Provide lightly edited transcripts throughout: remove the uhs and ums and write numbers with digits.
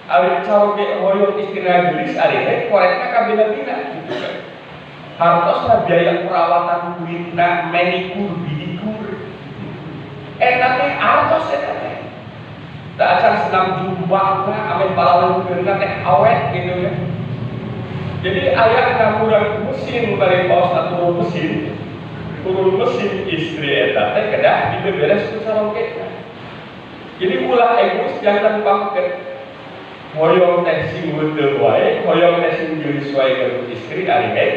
Ari caroge hoyong istina gelis ari korekna kabina-bina gitu kan. Hartosna biaya perawatan kulitna, manikur, bidikur. Eta teh artos eta teh. Da acan senam jumbahna ame palawan keurna teh awet gitu ya. Jadi aya urang mesin bari paos turun mesin istri eta teh kedah dibeberes ku carogena. Jadi ulah egois jangan pangket. Hoyong teh sing beuteuh wae, hoyong teh sing geulis wae ka istri ari teh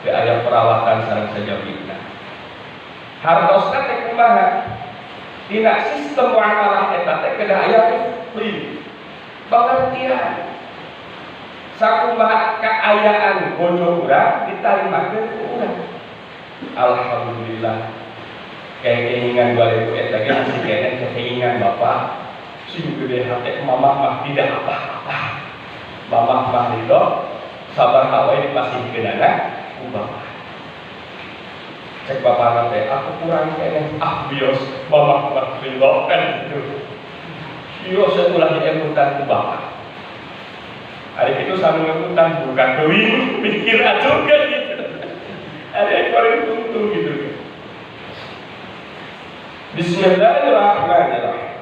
aya perawatan sareng sajabina. Hartosna teh kumaha? Dina sistem muamalah eta teh kedah aya free. Pengertian. Sakumaha kaayaan bojo urang ditarimakeun ku urang. Alhamdulillah. Keinginan balik eta ge masih kene keinginan bapak. Sing gede hati mamah mah tidak apa-apa. Mamah mah ridho, sabar hawe dipasihkeun anak ku bapak. Cek bapak teh aku kurang kene bios mamah mah ridho kan gitu. Bios ulah diemutan ku bapak. Hari itu sama ngemutan bukan deui mikir aja kan gitu. Ada yang tunggu gitu. Bismillahirrahmanirrahim.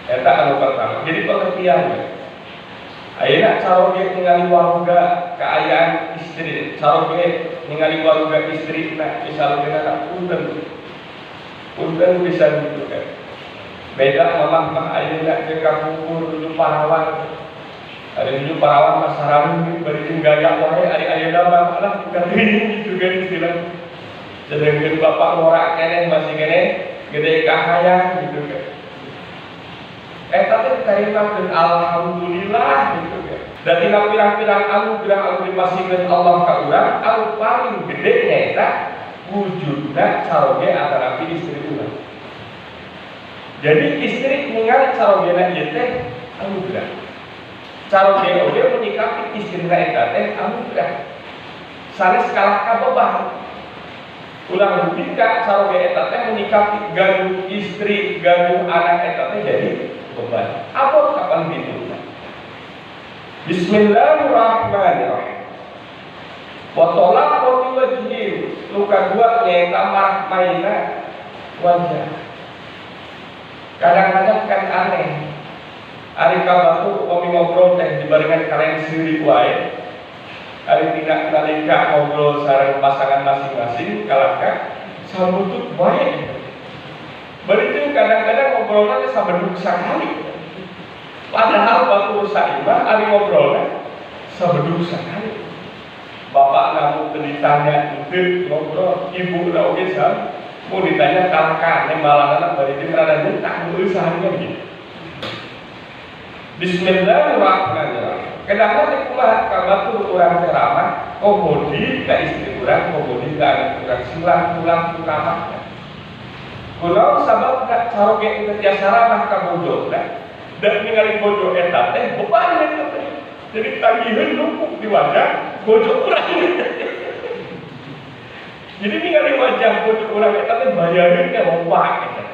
Eta anu pertama. Jadi pengertiannya. Ayeuna caroge ningali warga kaayaan istri, caroge ningali warga istrina, misalnya punten bisa gitu kan. Beda mamah mah ayeuna ke kapungkur dulu parawan. Ari dulu parawan mah sarang bari gaya wae ari ayeuna mah alah bukan gitu kan istilah. Sedangkan bapak ngora keneh masih keneh gede kahayang gitu kan. Eta teh ditarimakeun alhamdulillah gitu kan. Dan tina pirang-pirang anugerah anu dipasihkeun Allah ka urang, anu paling gede nyaeta wujudna caroge antara istri urang. Jadi istri ningali carogena ieu teh anugerah. Caroge oge menyikapi istrina eta teh anugerah. Sanes kalah kabeban. Ulang ketika caroge eta teh menyikapi gaduh istri, gaduh anak eta teh jadi beban. Apa kapan gitu? Bismillahirrahmanirrahim. Wa talaqatu wajhi. Luka dua nyaeta marahmaina wajah. Kadang-kadang kan aneh. Ari kabatu kami ngobrol teh dibarengan kalian sendiri wae. Ari tidak nalika ngobrol sareng pasangan masing-masing kalaka sambutut wae. Bari kadang-kadang ngobrolna teh sabedug sakali. Padahal waktu saimah ari ngobrolna sabedug sakali. Bapak namu ditanya teu ngobrol, ibu na oge sam mau ditanya kalaka nembalanna bari teh rada nyetak usahanya gitu. Bismillahirrahmanirrahim. Kadang-kadang teh kumaha kabatur urang teh ramah, komodi ka istri urang, komodi ka anak urang silang pulang ku kamar. Kunaon sabab nak caroge teh tiasa ramah ka bojona. Dan ningali bojo eta teh beban eta teh. Jadi tagiheun numpuk di wajah bojo urang. Jadi ningali wajah bojo urang eta teh bayareun teh loba eta.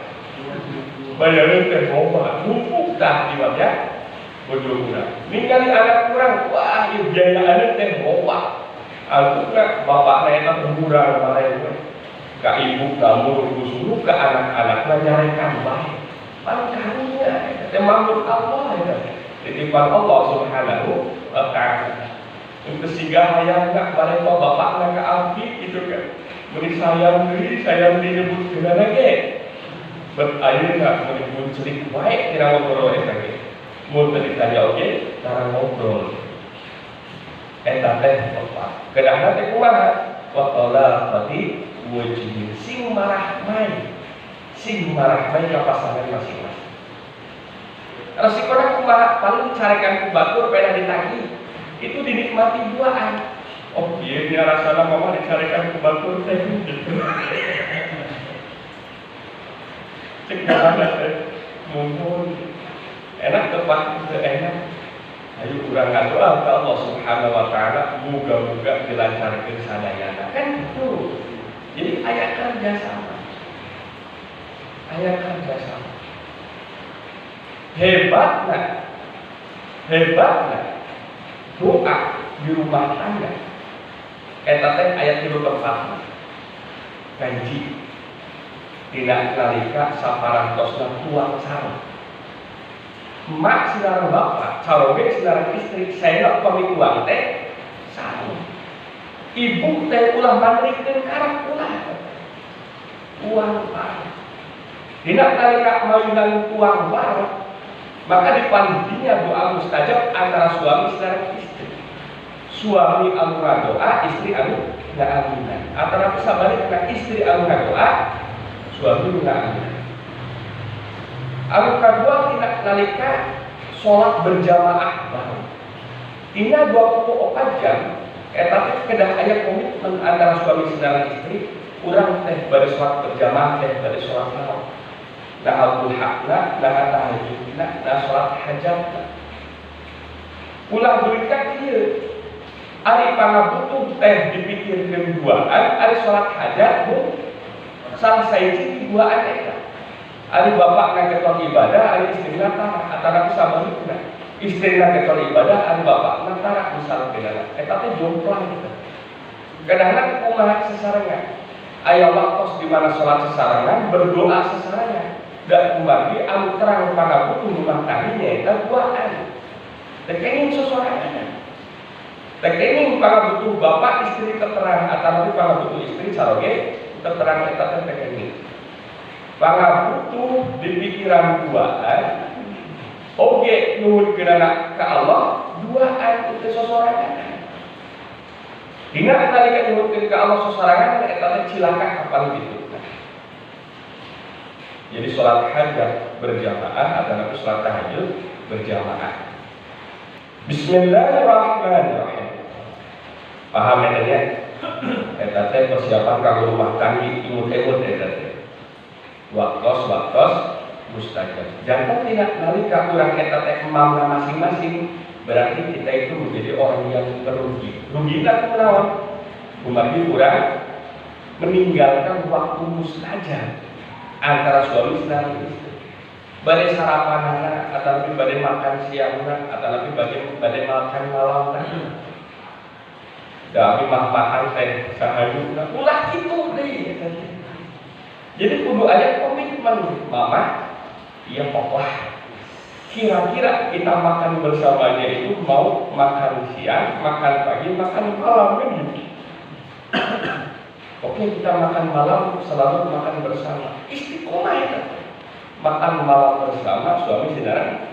Bayareun teh loba, numpuk tah di wajah bojo urang. Ningali anak urang, wah ieu biayaan teh loba. Alutna bapakna eta urang bareng we. Ka ibu kamu suruh ke anak-anakna nyarekan bae. Pangkarunya teh makhluk Allah eta. Titipan Allah Subhanahu wa taala. Untuk siga hayangna bareng bapakna ka abdi gitu kan. Mun sayang disebut geuna ge. Bet ayeuna mun disebut cerik bae tina ngobrol eta ge. Mun tadi ditanya oge, cara ngobrol. Eta teh apa? Kedahan teh kumaha? Wa talaqati wajhi sing marahmai ka pasangan masing-masing. Resikona kumaha paling carekan ku batur pena ditagih. Itu dinikmati duaan. Oh iya dia rasana mama dicarekan ku batur teh gitu. Cek kana teh mumpun enak tepat itu enak. Ayo urang ngadoa ka Allah Subhanahu wa taala muga-muga dilancarkeun sadayana. Kan gitu. Jadi ayat kerjasama. hebatnya doa di rumah tangga. Eta teh ayat 3 tempatna. Kanji tidak nalika saparantosna tuang sareng. Mak saudara bapak, caroge saudara istri, saya pamikuan teh sareng. Ibu teh ulah mandrikeun karep uang bareng. Tidak nalika mayunan uang bareng, maka dipandinya doa mustajab antara suami saudara istri. Suami anu ngadoa, istri anu ngaaminkan. Antara sabalikna istri anu ngadoa, suami ngaaminkan. Anu kedua tidak nalika sholat berjamaah bareng. Tina 24 jam, eta kedah aya komitmen antara suami saudara istri, urang teh bari sholat berjamaah teh bari sholat malam. Nah al-duhakna, nah tahajudna, nah sholat hajatna. Ulah berita kieu. Ari pangabutuh teh dipikirkeun duaan, ari sholat hajat bu salah saiji duaan eta. Ari bapak ngageton ibadah, ari istrina tara, antara sabalikna. Istrina ngageton ibadah, ari bapak tara misalkeun. Eta teh jomplang kita. Kadang-kadang kumaha sesarengan. Aya waktos di mana sholat sesarengan, berdoa sesarengan. Dan kembali anu terang pangabutuh rumah tangga eta duaan. Teh kenging sosorangan. Teknik para butuh bapak istri keterangan atau para butuh istri saroge keterangan kita teknik. Para butuh di pikiran duaan, oge nuhun keunana ka Allah duaan itu sosorangan. Dina nalika nuhun ka Allah sosorangan eta teh cilaka kapan gitu. Jadi sholat hajat berjamaah atau sholat tahajud berjamaah. Bismillahirrahmanirrahim. Paham ya? Eta teh persiapan kanggo rumah tangga imut-imut eta teh. Waktos mustajab. Jangan tidak nalika urang eta teh mamna masing-masing, berarti kita itu menjadi orang yang merugi. Rugina kunaon? Kumari urang meninggalkan waktu mustajab antara suami dan istri. Bade sarapanana atau lebih bade makan siangna atau lebih bade makan malam tadi. Dami makan teh sahayuna ulah kitu deui. Jadi kudu aya komitmen mama. Iya pokok. Kira-kira kita makan bersamanya itu mau makan siang, makan pagi, makan malam kan gitu. Oke kita makan malam selalu makan bersama. Istiqomah ya. Makan malam bersama suami saudara.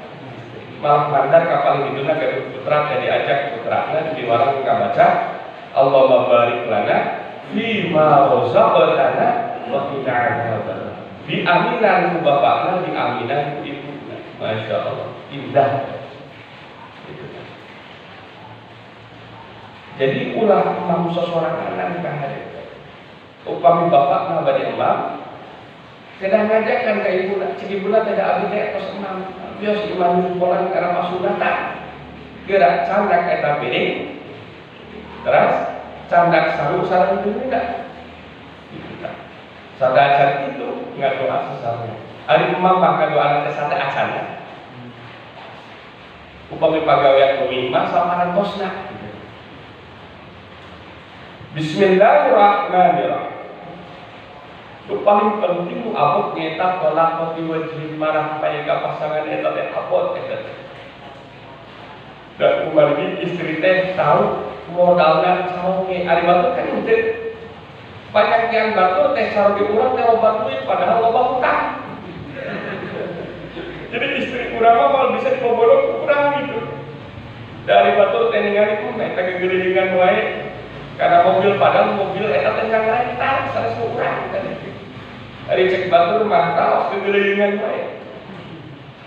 Malam mandar kapal hidupnya ke putra jadi ajak putranya di warung baca. Allahumma barik lana fima razaqtana wa qina adzabannar. Di aminan ku bapakna, di aminan ku ibuna. Masya Allah, indah. Jadi ulah emam sesorangan ka hari. Upami bapakna bade emam, sedang ngajakan ka ibuna, cik ibuna tidak abdi teh tos emam. Bios imam polan karena pasunatan. Gerak candak eta piring. Terus candak sarung dulu enggak? Sadar itu enggak doa sesama. Ari emam maka doa anak sadar acana. Upami pagawean kumimah samaran tosna. Bismillahirrahmanirrahim. Itu paling penting abot nyata pelakoti wajib marah payah pasangan eta teh abot eta. Dan kembali istri teh tahu modalnya saroge ari batur kan henteu banyak yang batur teh saroge urang teh loba duit padahal loba hutang. Jadi istri urang mah bisa dibobodok urang gitu. Dari batur teh ningali eta gegeulingan wae karena mobil padahal mobil eta teh yang rental sanes urang kan. Ari cek batur mah taos gegeulingan wae.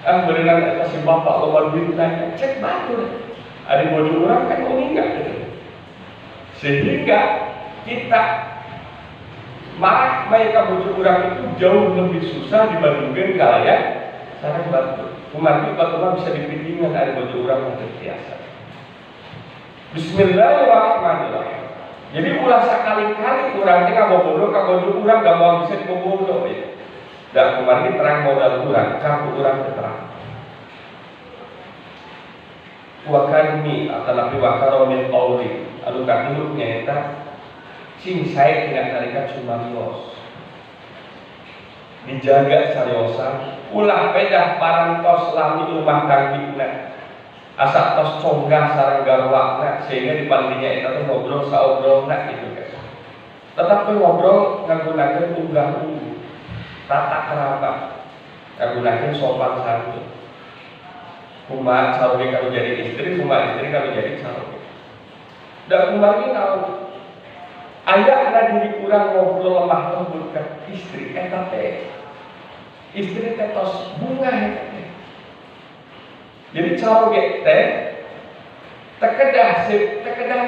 Berenang eta si bapak loba duit nanya cek batur. Ari bodoh urang kan meninggal gitu. Sehingga kita marah mereka bodoh urang itu jauh lebih susah dibandingkan kalaya sareng batur. Kumargi batur bisa dipindingan ari bodoh urang yang terbiasa. Bismillahirrahmanirrahim. Jadi ulah sakali-kali urang teh kabobodo urang gak mau bisa dibobodo ya. Dan kumargi terang modal urang, kartu urang terang. Wakarmi atau nabi wakaromil qauli anu katilu nyaeta sing sae tina nalika cumarios dijaga cariosan ulah pedah parantos lami rumah tanggina asa tos conggah sareng garwakna sehingga dipandingnya eta teh ngobrol saobrolna gitu kan. Tetapi ngobrol nggunakeun unggah-ungguh tata kerabat nggunakeun sopan santun. Kumaha caroge kalau jadi istri, kumaha istri kalau jadi caroge. Dan kumaha naon aya na diri kurang ngobrol lemah lembut ka istri eta teh. Istri teh tos bunga eta teh. Jadi caroge teh tekedah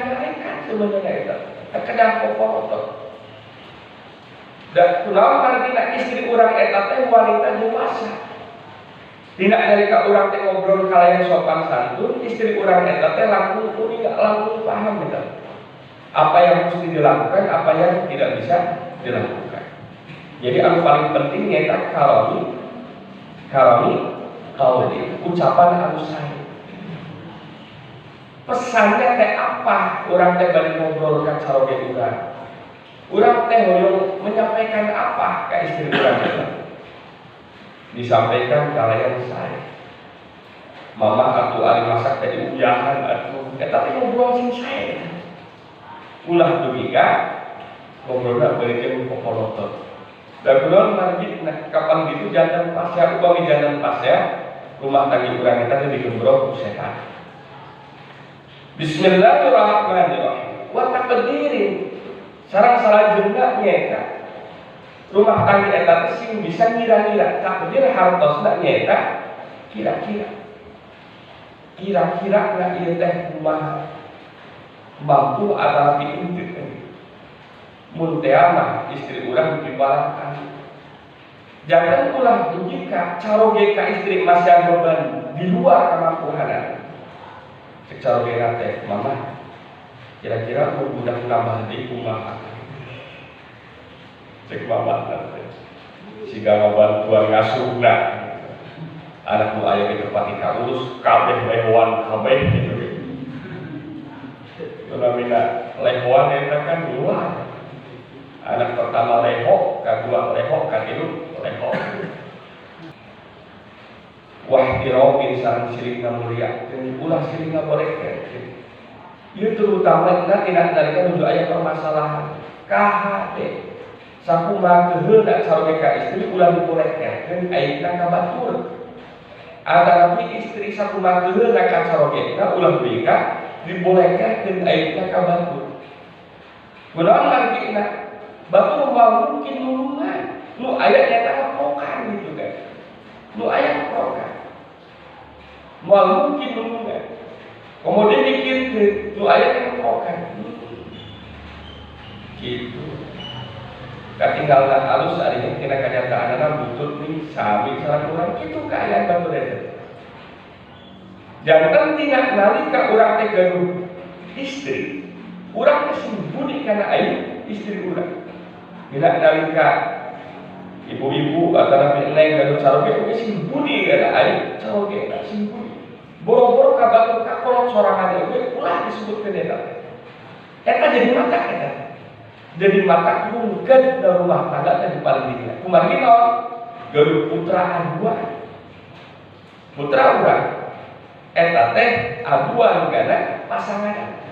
malaikat sebenarnya eta. Tekedah poporotot. Dan kunaon artina istri urang eta teh wanita dewasa. Tidak nalika urang teh ngobrol kalayan sopan santun, istri urang eta teh langkung kuning langkung paham gitu. Apa yang mesti dilakukan, apa yang tidak bisa dilakukan. Jadi yang paling penting nyaeta qauli ucapan anu sae. Pesannya teh apa? Urang teh bari ngobrol ka caroge urang. Urang teh hoyong menyampaikan apa ka istri urang eta? Disampaikan kalayan saya mama atuh ari masak teh uyahan atuh eta teh ngobrol sing sae ulah dumiga ngobrolna beureun popolotot da kunaon margi kapan gitu jantan pas ya upami jantan pas ya rumah tangga urang eta teh digembrok ku setan. Bismillahirrahmanirrahim wa taqdirin sareng salajengna nyaeta rumah tangga eta sing bisa ngira-ngira takdir hartosna nyaeta kira-kira na ieu teh kumaha mampu atapi henteu mun teh mah istri urang dipalakan jangan ulah jika caroge ka istri masih beban di luar kemampuan cek caroge teh mama kira-kira mun budak nambah deui kumaha cek mama siga ngabantuan ngasuhna anak nu aya di tempat kaurus kabeh lehoan kabeh gitu. Namina lehoan eta kan dua. Anak pertama leho, kedua leho, katilu leho. Wah dirobin sareng silingna mulia, jeung ulah silingna borek. Ieu terutama tina nalika nuju aya permasalahan. KHT sakumaha keheula caroge ka istri ulah dibolehkeun ayeuna ka batur. Adarapi istri sakumaha keheula ka carogena ulah bika dibolehkeun ayeuna ka batur. Kunaon margina? Batur mah mungkin nulungan. Nu aya nyata prokan gitu kan. Nu aya prokan. Moal mungkin nulungan. Kemudian dikirkeun nu aya prokan. Gitu. Katinggalan halus hari ini tina kanyataan butut nih sami sareng urang kitu kaayaan batur eta. Jantan tina nalika urang teh gaduh istri, urang teh sembunyi kana aya istri urang. Dina nalika ibu-ibu atau neng gaduh caroge oge sembunyi kana aya caroge eta sembunyi. Boro-boro ka batur ka kolot sorangan oge ulah disebutkeun eta. Eta jadi mata eta. Jadi mata mungkin dari rumah tangga dan paling tinggi. Kumaha naon? Gaduh putra aduan. Putra urang eta teh aduan kana pasangan.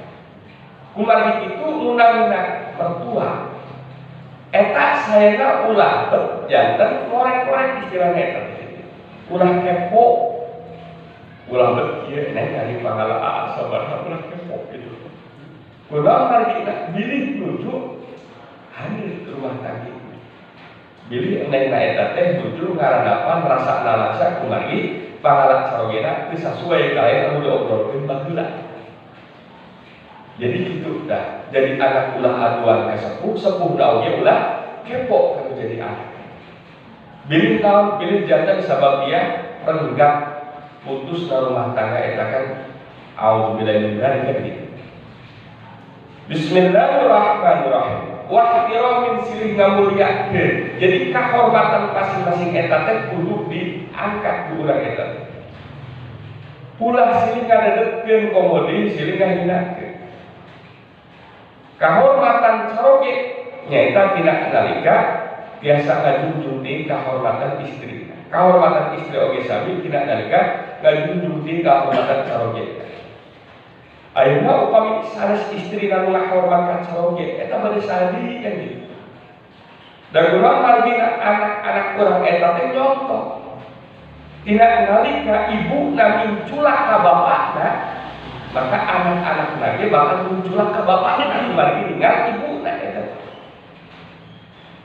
Kumaha kitu undang-undang mertua. Eta saena ulah janten korek-korek istilahna eta. Ulah kepo. Ulah kieu neng ari pangala sabar ulah kepo gitu. Kunaon margina bilih nuju hamil ke rumah tangga. Jadi neng eta teh jujur ngarandapan rasa nalasa kumaha pangalak carogena teu sesuai kalayan anu diobrolkeun baheula. Jadi kitu dah. Jadi anak ulah aduan ka sepuh, sepuh da oge ulah kepo kana jadi anak. Bilih naon, bilih jantan sabab dia renggak putus na rumah tangga eta kan auzubillahi min dzalik gitu. Bismillahirrahmanirrahim. Wah kiramin silih ngamulyakeun. Jadi kahormatan masing-masing eta teh kudu diangkat ku urang eta. Ulah silih ngadedetkeun komodi silih ngahinakeun. Kahormatan saroge nyaeta tina nalika biasa ngajunjung tinggi kahormatan istri. Kahormatan istri oge sami tina nalika ngajunjung tinggi kahormatan saroge. Ayeuna upami sanes istri nu ngahormatkan saroge eta bade sadi kan gitu. Dan urang margina anak-anak urang eta teh nyontoh. Tina nalika ibu nami culak ka bapakna, maka anak-anak lagi bakal munculak ke bapakna margi ningal ibuna eta.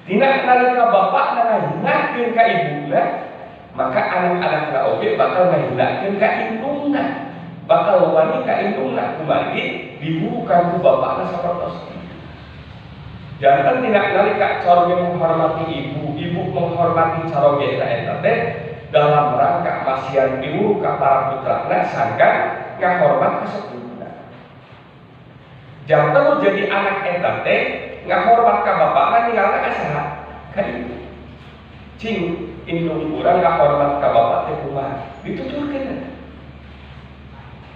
Tina nalika bapakna ngahinakeun ka ibuna, maka anak-anakna oge bakal ngahinakeun ka indungna. Bakal wani ka indungna kumargi diburukan ku bapakna sapertos. Jantan tina nalika caroge menghormati ibu, ibu menghormati caroge eta teh dalam rangka masihan diwuru ka para putrana sangkan ngahormat kasepuluhna. Jantan lu jadi anak eta teh ngahormat ka bapakna ninggalna ka saha? Ka ibu. Cing indung urang ngahormat ka bapak teh kumaha? Dituturkeun eta.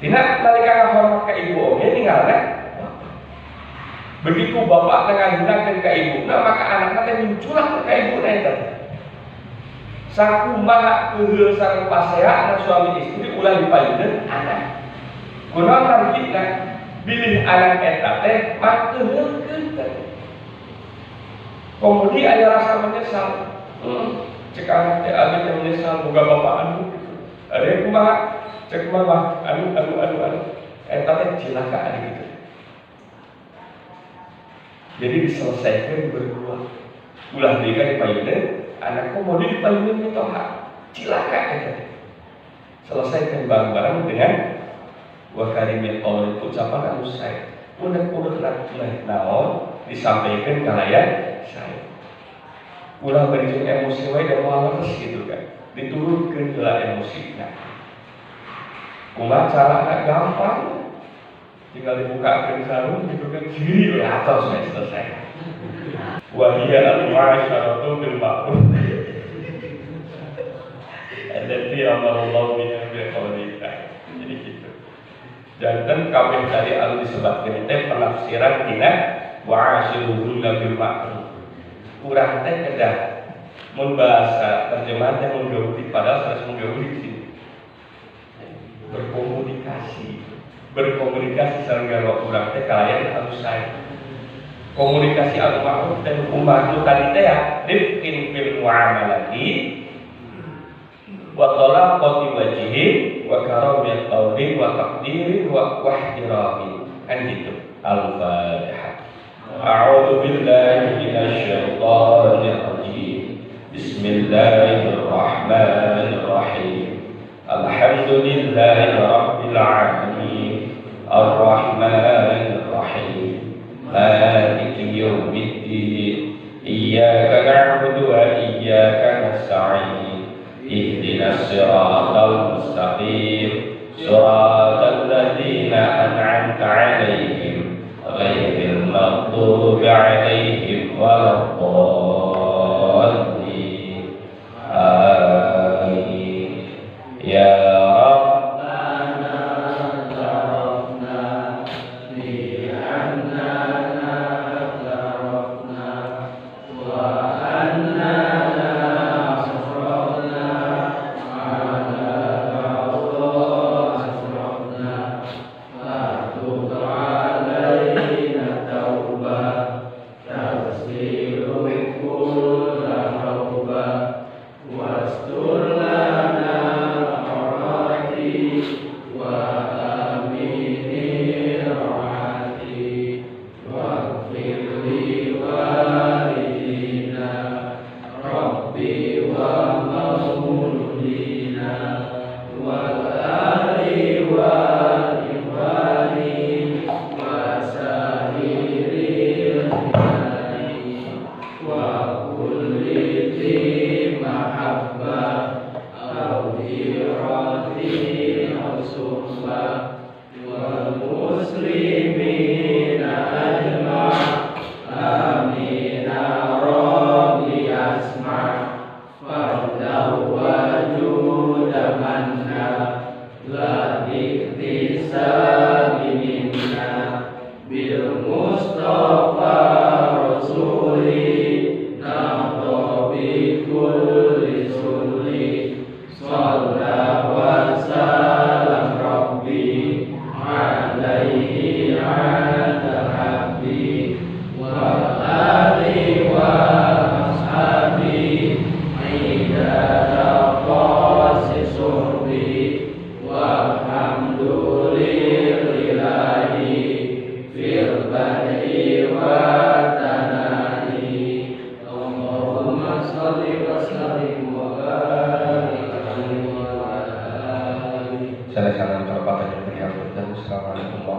Tina nalika ngahormat ka ibu oge ninggalna begitu bapak ngahinakeun ka ibuna maka anakna teh munculak ka ibuna eta. Sakumaha eueul sareng paseha suami istri ulah dipayeuneun anak. Kunaon margina bilih anak eta teh mak eueukeun teh. Komodi aya rasa menyesal. Cek anak teh abi teh menyesal boga bapak anu. Are kumaha? Cek mah anu eta teh cilaka anu gitu. Jadi diselesaikan berdua. Ulah deui ka dipayeuneun anak komodi dipayeuneun mitoha. Cilaka eta. Selesaikan bareng-bareng dengan wa karimil qaul ucapan anu sae. Unek-unek naon disampaikan kalayan sae. Ulah bari emosi wae da moal terus gitu kan. Diturunkeun heula emosina. Kumaha carana gampang. Tinggal dibukakeun sarung gitu kan ciri we atos we selesai. Wa hiya al-ma'asyaratu bil ma'ruf. Allati amarallahu biha bi qawlika. Jadi gitu. Janten kabeh tadi anu disebutkeun teh penafsiran tina wa'ashiruhunna bil ma'ruf. Urang teh kedah mun bahasa terjemahan teh menggauli padahal harus menggauli sih. Berkomunikasi sareng garwa urang teh kalayan anu sae. Komunikasi anu ma'ruf dan hukum ma'ruf tadi teh ya rifqin fil muamalati wa talaqati wajhi wa karamil qawli wa taqdiri wa ihtirami. Kan gitu. Al-Fatihah. A'udzu billahi minasy syaithanir rajim. Bismillahirrahmanirrahim. Alhamdulillahi rabbil alamin. Ar-Rahmanir Rahim. Maliki yaumiddin. Iyyaka na'budu wa iyyaka nasta'in. Ihdinas siratal mustaqim. Siratal ladzina an'amta 'alaihim ghairil maghdubi 'alaihim waladdallin. Amin. Ya wa kulli mahabbah warahmatullahi